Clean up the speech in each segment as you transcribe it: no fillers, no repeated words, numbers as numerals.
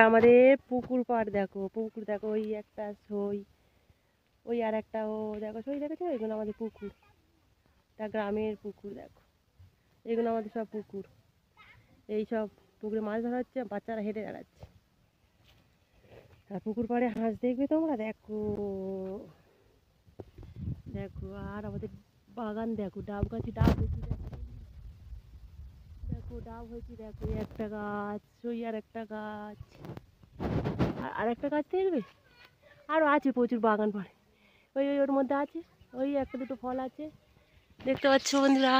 আমাদের পুকুর পাড় দেখো, পুকুর দেখো, ওই একটা সই, ওই আর একটা ও দেখো সই, দেখেছো? এগুলো আমাদের পুকুর, তা গ্রামের পুকুর দেখো, এগুলো আমাদের সব পুকুর। এই সব পুকুরে মাছ ধরা হচ্ছে, বাচ্চারা হেঁটে বেড়াচ্ছে। আর পুকুর পাড়ে হাঁস দেখবে তোমরা, দেখো দেখো। আর আমাদের বাগান দেখো, ডাব গাছে ডাব হয়েছে দেখো, ডাব হয়েছে দেখো, একটা গাছ, ওই আর একটা গাছ, আর একটা গাছ দেখবে, আরও আছে প্রচুর বাগান পাড়ে। ওই ওই ওর মধ্যে আছে, ওই একটা দুটো ফল আছে, দেখতে পাচ্ছ বন্ধুরা?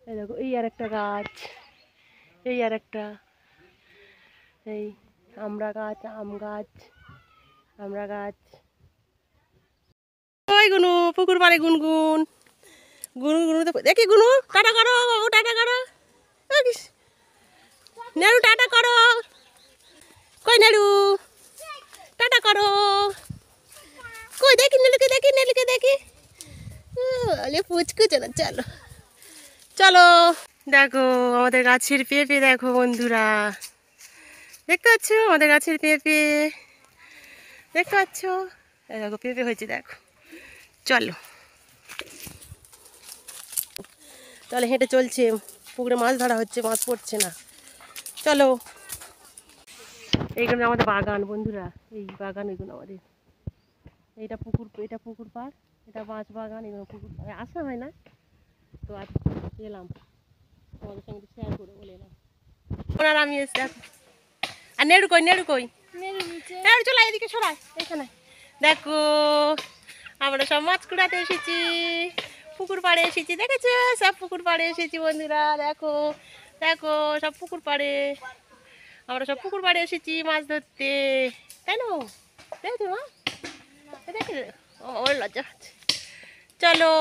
এই দেখো, এই আর একটা গাছ, এই আর একটা, এই আমড়া গাছ, আম গাছ, আমড়া গাছ। ওই গুনু পুকুর পাড়ে গুনগুন, গুনু গুনু দেখি, গুনু টাটা করো বাবু, টাটা করো, নেড়ু টাটা করো, কই নেড়ু টাটা করো, কই দেখি নেলুকে, দেখি নেলুকে দেখি, আলে পুচকু, চলো চলো চলো। দেখো আমাদের গাছের পেঁপে দেখো বন্ধুরা, দেখতে পাচ্ছ আমাদের গাছের পেঁপে, দেখতে পাচ্ছ? দেখো পেঁপে হয়েছে দেখো। চলো চলো, হেঁটে চলছে, পুকুরে মাছ ধরা হচ্ছে, মাছ পড়ছে না। চলো, এইগুলো আমাদের বাগান বন্ধুরা, এই বাগান এগুলো আমাদের, এইটা পুকুর, এটা পুকুর পাড়, এটা মাছ বাগান, এগুলো পুকুর পাড়ে আসা হয় না তো, আজ এলাম তোমাদের সঙ্গে শেয়ার করে বলে এলাম। ওনার আমি এসে দেখো। আর নেড়ু কই, নেড়ু কই, নেড়ু চলে এদিকে সরাই, এখানে দেখো আমরা সব মাছ কুড়াতে এসেছি, পুকুর পাড়ে এসেছি, দেখেছো? সব পুকুর পাড়ে এসেছি বন্ধুরা, দেখো দেখো, সব পুকুর পাড়ে, আমরা সব পুকুর পাড়ে এসেছি মাছ ধরতে, তাই না? দেখছো মা, দেখে ওর লজ্জা হচ্ছে। চলো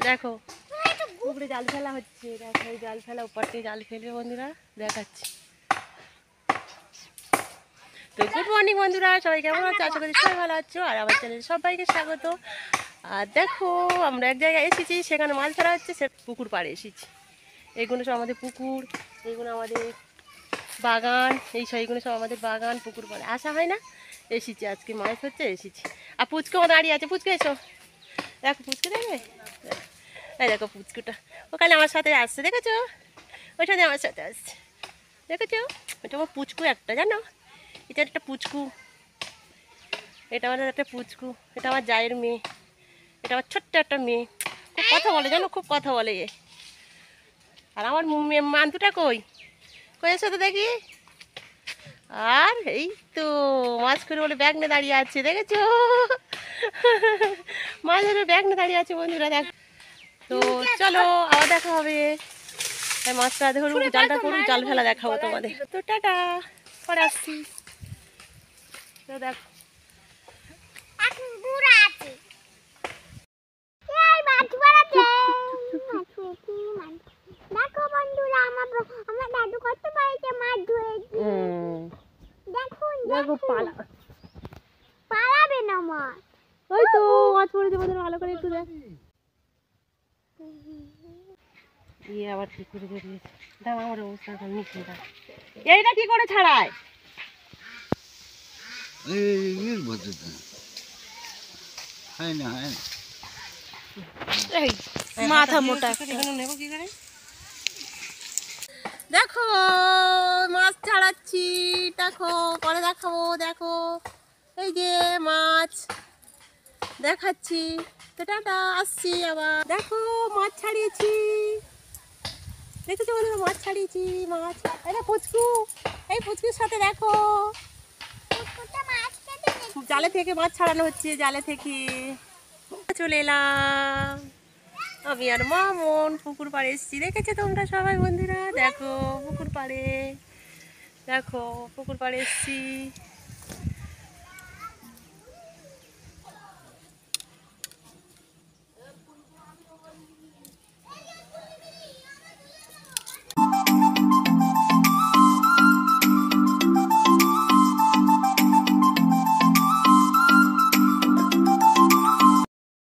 দেখো, পুকুরে জাল ফেলা হচ্ছে, দেখো এই জাল ফেলা, উপর থেকে জাল ফেলবে বন্ধুরা, দেখাচ্ছি। তো গুড মর্নিং বন্ধুরা, সবাই কেমন আছো? আশা করি সবাই ভালো আছো, আর আমার চ্যানেলে সবাইকে স্বাগত। আর দেখো আমরা এক জায়গায় এসেছি, সেখানে মাছ ধরা হচ্ছে, সে পুকুর পাড়ে এসেছি। এইগুলো সব আমাদের পুকুর, এইগুলো আমাদের বাগান, এই সব এইগুলো সব আমাদের বাগান, পুকুর পাড়ে আসা হয় না, এসেছি আজকে মাছ ধরতে এসেছি। আর পুচকেও দাঁড়িয়ে আছে, পুচকে এসো, দেখো পুচকে দেখবে, এই দেখো পুচকুটা, ওখানে আমার সাথে আসছে, দেখেছো? ওই সাথে আমার সাথে আসছে, দেখেছো? ওটা আমার পুচকু একটা, জানো? এটা একটা পুচকু, এটা আমাদের একটা পুচকু, এটা আমার জায়ের মেয়ে, এটা আমার ছোট্ট একটা মেয়ে, খুব কথা বলে জানো, খুব কথা বলে এ। আর আমার মান্তুটা কই, কই এসো তো দেখি। আর এই তো মাছ করে বলে ব্যাগ নিয়ে দাঁড়িয়ে আছে, দেখেছো? মাছ ধরে ব্যাগ নিয়ে দাঁড়িয়ে আছে বন্ধুরা, দেখ। তো চলো আবার দেখা হবে, মাছটা ধরুন, জালটা করুন, জাল ফেলা দেখাবো তোমাদের। তো টাটা, পরে আসছি। তো দেখো পালাবে না মাছ, ওই তো মাছ পড়েছে বন্ধুরা, ভালো করে একটু দেখ। দিয়ে আবার ঠিক করে বেরিয়েছে, দাও আমার অবস্থা নিচে দাও, এইটা কি করে ছাড়ায়? মাথা মোটা নেবো কি করে? দেখো মাছ ছাড়াচ্ছি, দেখো পরে দেখাবো, দেখো এই যে মাছ দেখাচ্ছি। তো টাটা, আসছি আবার। দেখো মাছ ছাড়িয়েছি, দেখেছো বন্ধুরা? মাছ ছাড়িয়েছি, মাছ, এটা পুচকু, এই পুচকুর সাথে দেখো জালে থেকে মাছ ছাড়ানো হচ্ছে, জালে থেকে চলে এলাম আমি আর মামন, পুকুর পাড়ে এসেছি, দেখেছো তোমরা সবাই বন্ধুরা? দেখো পুকুর পাড়ে, দেখো পুকুর পাড়ে এসেছি।